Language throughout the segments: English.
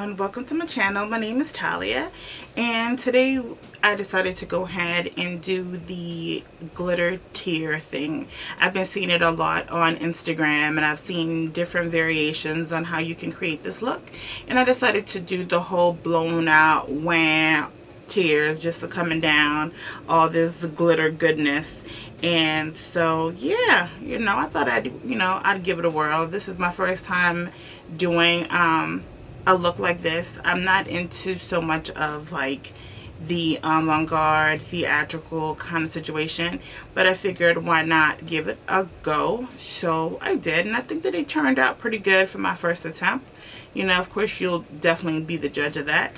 everyone, welcome to my channel. My name is Talia, and today I decided to go ahead and do the glitter tear thing. I've been seeing it a lot on Instagram, and I've seen different variations on how you can create this look, and I decided to do the whole blown out wham tears, just coming down, all this glitter goodness. And so yeah, I thought I'd give it a whirl. This is my first time doing a look like this. I'm not into so much of like the avant-garde theatrical kind of situation, but I figured why not give it a go. So I did, and I think that it turned out pretty good for my first attempt. Of course, you'll definitely be the judge of that.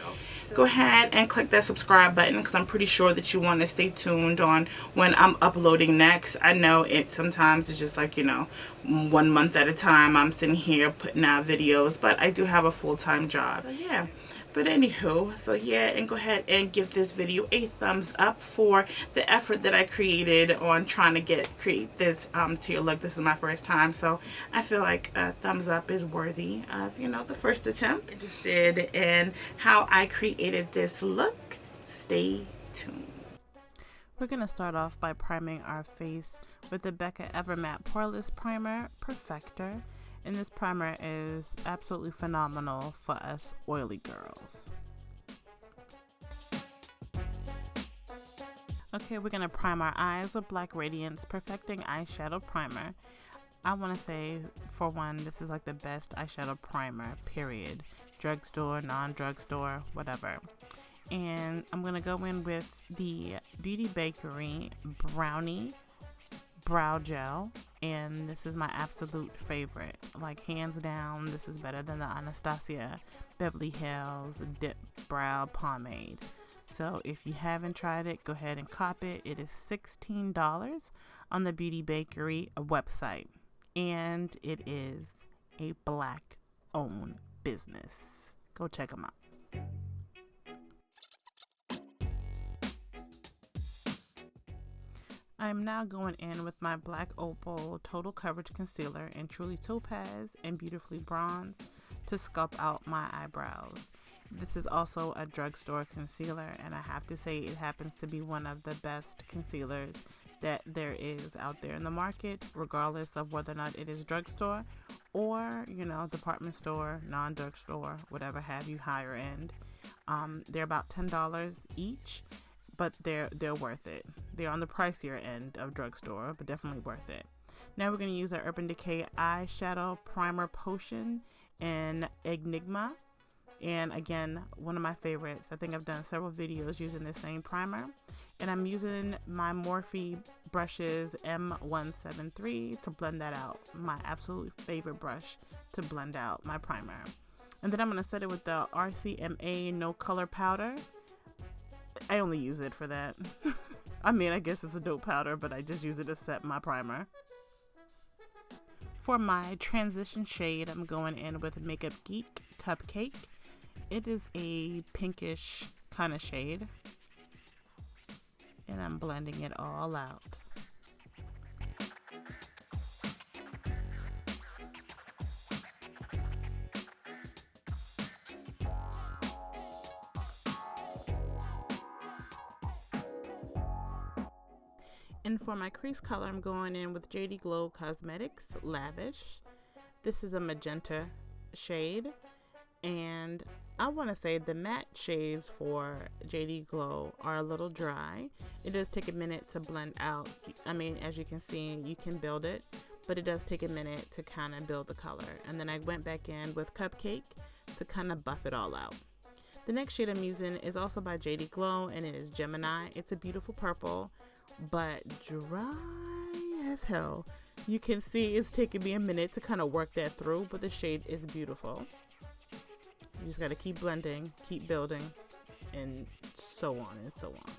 Go ahead and click that subscribe button, because I'm pretty sure that you want to stay tuned on when I'm uploading next. I know it sometimes it's just like 1 month at a time I'm sitting here putting out videos, but I do have a full-time job. So yeah, but anywho, so yeah, and go ahead and give this video a thumbs up for the effort that I created on trying to create this to your look. This is my first time, so I feel like a thumbs up is worthy of the first attempt. Interested in how I created this look? Stay tuned. We're going to start off by priming our face with the Becca Evermatte Poreless Primer Perfector. And this primer is absolutely phenomenal for us oily girls. Okay, we're going to prime our eyes with Black Radiance Perfecting Eyeshadow Primer. I want to say, for one, this is like the best eyeshadow primer, period. Drugstore, non-drugstore, whatever. And I'm going to go in with the Beauty Bakery Brownie Brow Gel, and this is my absolute favorite. Like, hands down, this is better than the Anastasia Beverly Hills Dip Brow Pomade. So if you haven't tried it, go ahead and cop it. It is $16 on the Beauty Bakery website, and it is a Black owned business. Go check them out. I'm now going in with my Black Opal Total Coverage Concealer in Truly Topaz and Beautifully Bronze to sculpt out my eyebrows. This is also a drugstore concealer, and I have to say it happens to be one of the best concealers that there is out there in the market, regardless of whether or not it is drugstore or, department store, non-drugstore, whatever have you, higher end. They're about $10 each. But they're worth it. They're on the pricier end of drugstore, but definitely worth it. Now we're going to use our Urban Decay Eyeshadow Primer Potion in Enigma. And again, one of my favorites. I think I've done several videos using this same primer. And I'm using my Morphe brushes M173 to blend that out. My absolute favorite brush to blend out my primer. And then I'm going to set it with the RCMA No Color Powder. I only use it for that. I mean, I guess it's a dope powder, but I just use it to set my primer. For my transition shade, I'm going in with Makeup Geek Cupcake. It is a pinkish kind of shade, and I'm blending it all out. And for my crease color, I'm going in with JD Glow Cosmetics Lavish. This is a magenta shade, and I want to say the matte shades for JD Glow are a little dry. It does take a minute to blend out. I mean, as you can see, you can build it, but it does take a minute to kind of build the color. And then I went back in with Cupcake to kind of buff it all out. The next shade I'm using is also by JD Glow, and it is Gemini. It's a beautiful purple, but dry as hell. You can see it's taking me a minute to kind of work that through, but the shade is beautiful. You just got to keep blending, keep building, and so on and so on.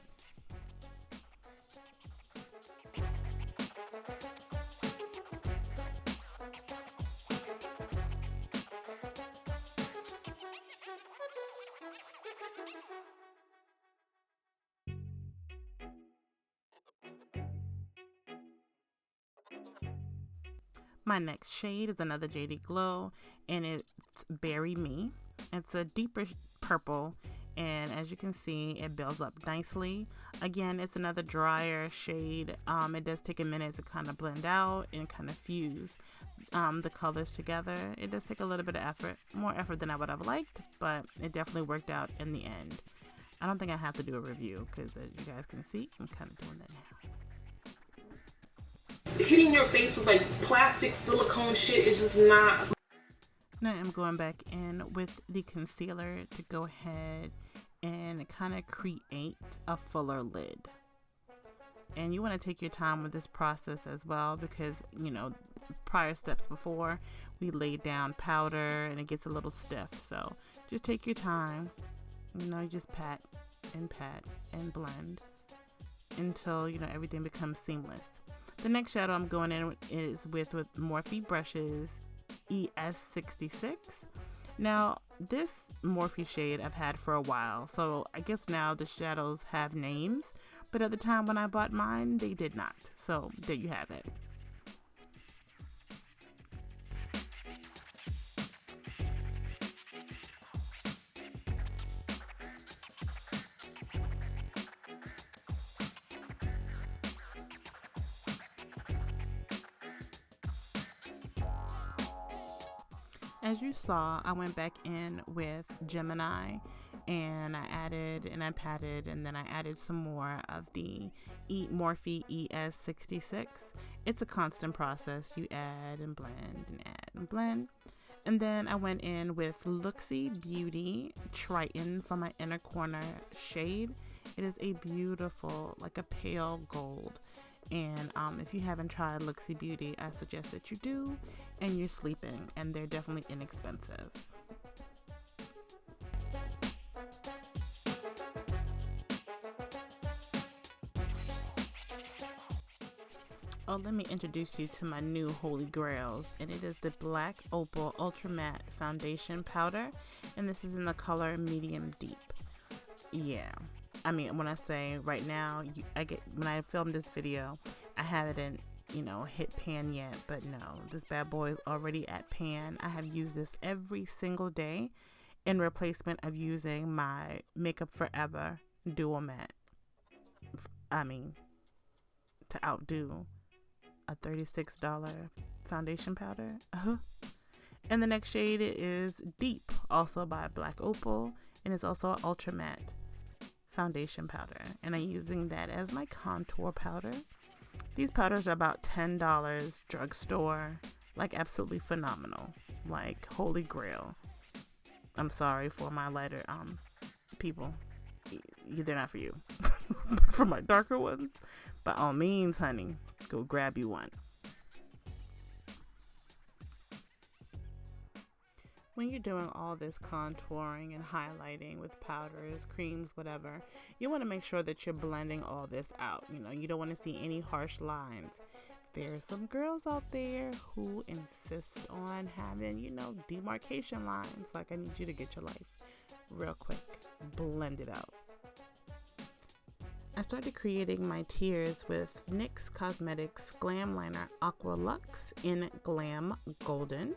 My next shade is another JD Glow, and it's Berry Me. It's a deeper purple, and as you can see, it builds up nicely. Again, it's another drier shade. It does take a minute to kind of blend out and kind of fuse the colors together. It does take a little bit of effort, more effort than I would have liked, but it definitely worked out in the end. I don't think I have to do a review because as you guys can see, I'm kind of doing that now. Hitting your face with like plastic silicone shit is just not. Now I'm going back in with the concealer to go ahead and kind of create a fuller lid. And you want to take your time with this process as well, because you know, prior steps before we laid down powder and it gets a little stiff. So just take your time, you know, just pat and blend until, you know, everything becomes seamless. The next shadow I'm going in is with Morphe brushes ES66. Now this Morphe shade I've had for a while, so I guess now the shadows have names, but at the time when I bought mine they did not. So there you have it. As you saw, I went back in with Gemini and I added and I patted, and then I added some more of the Morphe ES66. It's a constant process. You add and blend and add and blend. And then I went in with Luxie Beauty Triton for my inner corner shade. It is a beautiful, like a pale gold. And if you haven't tried Luxie Beauty, I suggest that you do, and you're sleeping, and they're definitely inexpensive. Oh, let me introduce you to my new holy grails, and it is the Black Opal Ultra Matte Foundation Powder, and this is in the color Medium Deep. Yeah. I mean, when I say right now, when I filmed this video, I haven't, you know, hit pan yet, but no, this bad boy is already at pan. I have used this every single day in replacement of using my Makeup Forever Dual Matte. I mean, to outdo a $36 foundation powder. And the next shade is Deep, also by Black Opal, and it's also an ultra matte foundation powder, and I'm using that as my contour powder. These powders are about $10 drugstore, like absolutely phenomenal, like holy grail. I'm sorry for my lighter people, they're not for you. For my darker ones, by all means, honey, go grab you one. When you're doing all this contouring and highlighting with powders, creams, whatever, you want to make sure that you're blending all this out. You know, you don't want to see any harsh lines. There are some girls out there who insist on having, you know, demarcation lines. Like, I need you to get your life real quick. Blend it out. I started creating my tears with NYX Cosmetics Glam Liner Aqua Luxe in Glam Golden.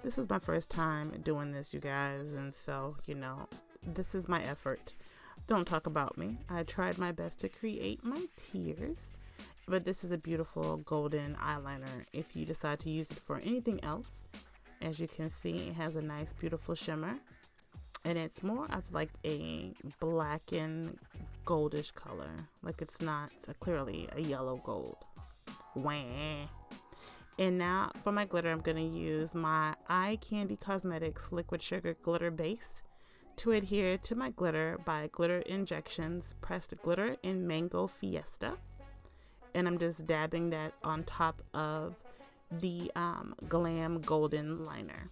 This was my first time doing this, you guys, and so, you know, this is my effort. Don't talk about me. I tried my best to create my tears, but this is a beautiful golden eyeliner if you decide to use it for anything else. As you can see, it has a nice, beautiful shimmer, and it's more of like a blackened goldish color. Like, it's not clearly a yellow gold. Wah. And now for my glitter, I'm going to use my Eye Candy Cosmetics Liquid Sugar Glitter Base to adhere to my glitter by Glitter Injections Pressed Glitter in Mango Fiesta. And I'm just dabbing that on top of the Glam Golden Liner.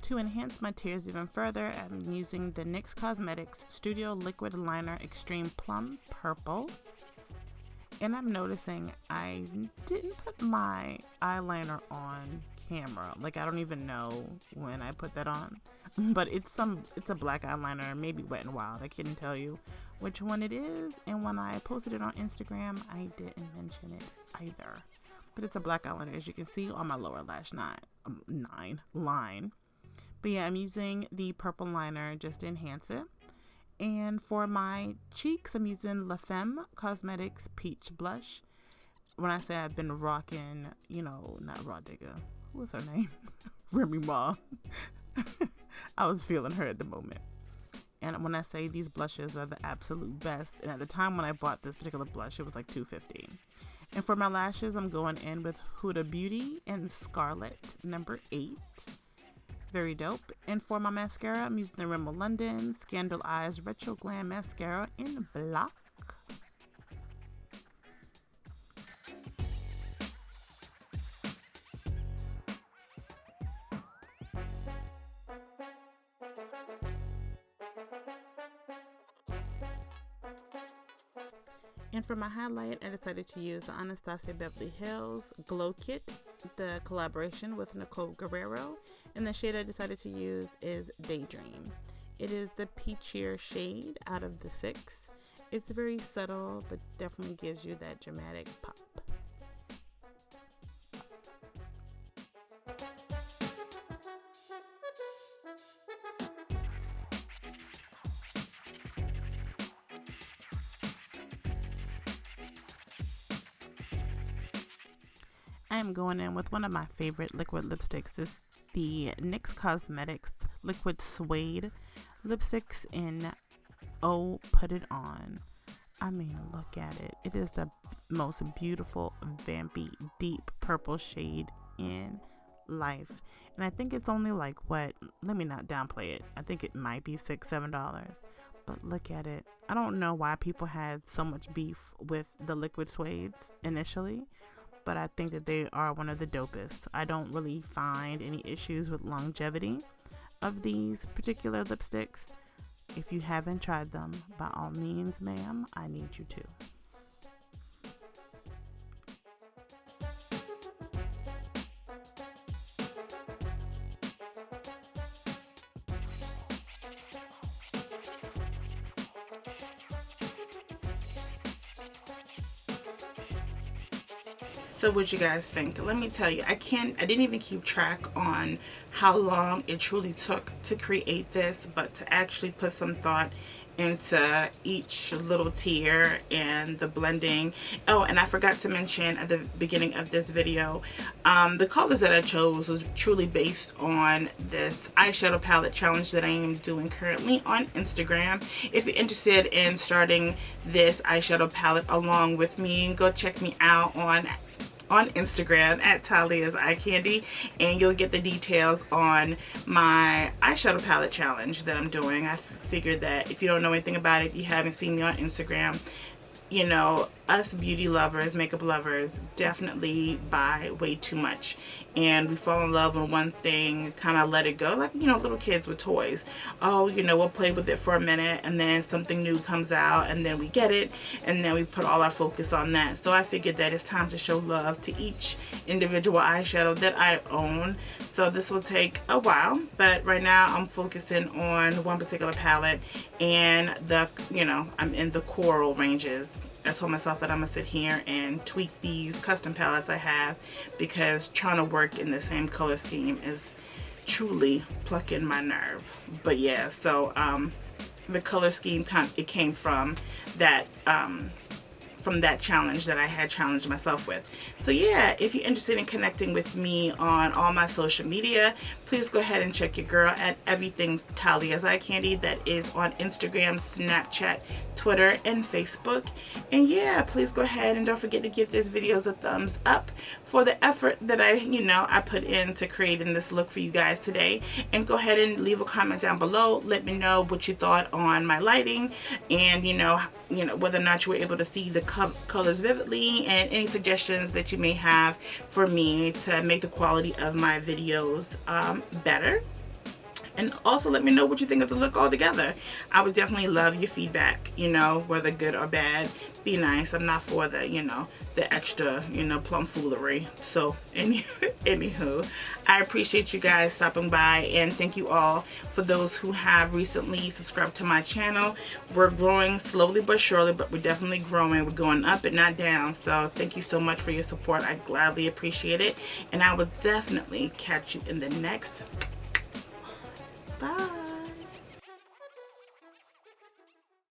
To enhance my tears even further, I'm using the NYX Cosmetics Studio Liquid Liner Extreme Plum Purple. And I'm noticing I didn't put my eyeliner on camera. Like, I don't even know when I put that on. but it's a black eyeliner, maybe Wet n Wild. I couldn't tell you which one it is, and when I posted it on Instagram, I didn't mention it either. But it's a black eyeliner, as you can see on my lower lash line. But yeah, I'm using the purple liner just to enhance it. And for my cheeks, I'm using Lafemme Cosmetics Peach Blush. When I say I've been rocking, not Raw Digger. What's her name? Remy Ma. I was feeling her at the moment. And when I say these blushes are the absolute best, and at the time when I bought this particular blush, it was like $2.50. And for my lashes, I'm going in with Huda Beauty and Scarlett number 8. Very dope. And for my mascara, I'm using the Rimmel London Scandal Eyes Retro Glam Mascara in black. And for my highlight, I decided to use the Anastasia Beverly Hills Glow Kit, the collaboration with Nicole Guerriero. And the shade I decided to use is Daydream. It is the peachier shade out of the 6. It's very subtle, but definitely gives you that dramatic pop. I am going in with one of my favorite liquid lipsticks. This is the NYX Cosmetics Liquid Suede lipsticks in Oh Put It On. I mean, look at it. It is the most beautiful, vampy, deep purple shade in life. And I think it's only like, let me not downplay it. I think it might be $6, $7. But look at it. I don't know why people had so much beef with the liquid suedes initially, but I think that they are one of the dopest. I don't really find any issues with longevity of these particular lipsticks. If you haven't tried them, by all means, ma'am, I need you to. So what you guys think? Let me tell you, I didn't even keep track on how long it truly took to create this, but to actually put some thought into each little tier and the blending. Oh, and I forgot to mention at the beginning of this video, the colors that I chose was truly based on this eyeshadow palette challenge that I am doing currently on Instagram. If you're interested in starting this eyeshadow palette along with me, go check me out on Instagram at Talia's Eye Candy, and you'll get the details on my eyeshadow palette challenge that I'm doing. I figured that if you don't know anything about it, you haven't seen me on Instagram, you know, us beauty lovers, makeup lovers, definitely buy way too much. And we fall in love with one thing, kind of let it go. Like, you know, little kids with toys. Oh, you know, we'll play with it for a minute, and then something new comes out, and then we get it, and then we put all our focus on that. So I figured that it's time to show love to each individual eyeshadow that I own. So this will take a while, but right now I'm focusing on one particular palette, and I'm in the coral ranges. I told myself that I'm gonna sit here and tweak these custom palettes I have, because trying to work in the same color scheme is truly plucking my nerve. But yeah, so the color scheme came from that challenge that I had challenged myself with. So yeah, if you're interested in connecting with me on all my social media, please go ahead and check your girl at Everything Talia's Eye Candy. That is on Instagram, Snapchat, Twitter, and Facebook. And yeah, please go ahead and don't forget to give this video a thumbs up for the effort that I put into creating this look for you guys today. And go ahead and leave a comment down below. Let me know what you thought on my lighting, and whether or not you were able to see the colors vividly, and any suggestions that you may have for me to make the quality of my videos better. And also let me know what you think of the look altogether. I would definitely love your feedback, whether good or bad, be nice. I'm not for the, you know, the extra, you know, plum foolery. So anywho, I appreciate you guys stopping by, and thank you all for those who have recently subscribed to my channel. We're growing slowly but surely, but we're definitely growing. We're going up and not down. So thank you so much for your support. I gladly appreciate it, and I will definitely catch you in the next. Bye.